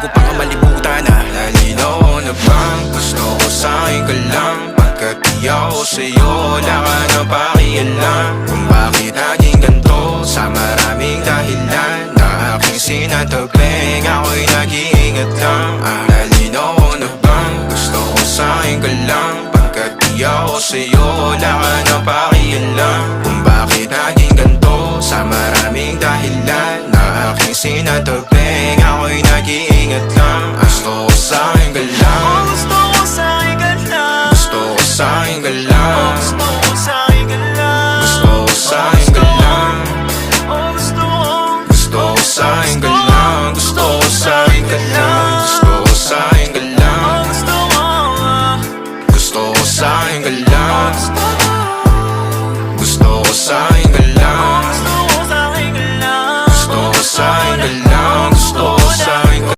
bago pa ka malibutan na. Nalinaw na bang gusto ko sa'kin ka lang? Pagkat di ako sa'yo, wala ka na pakialam. Kung bakit naging ganito sa maraming dahilan na aking sinatabing, ako'y nag-iingat lang. Nalinaw na bang gusto ko sa'kin ka lang? Pagkat di ako sa'yo, wala ka na pakialam. Kung bakit naging ganito sa maraming dahilan na aking sinatabing, ako'y nag-iingat lang. Gusto ko sa'kin ka lang. Gusto ko sa'kin ka lang. Gusto ko sa'kin ka lang. Gusto ko sa'kin ka lang. Gusto ko sa'kin ka lang. Gusto Gusto ko sa'kin ka lang. Gusto ko sa'kin ka lang.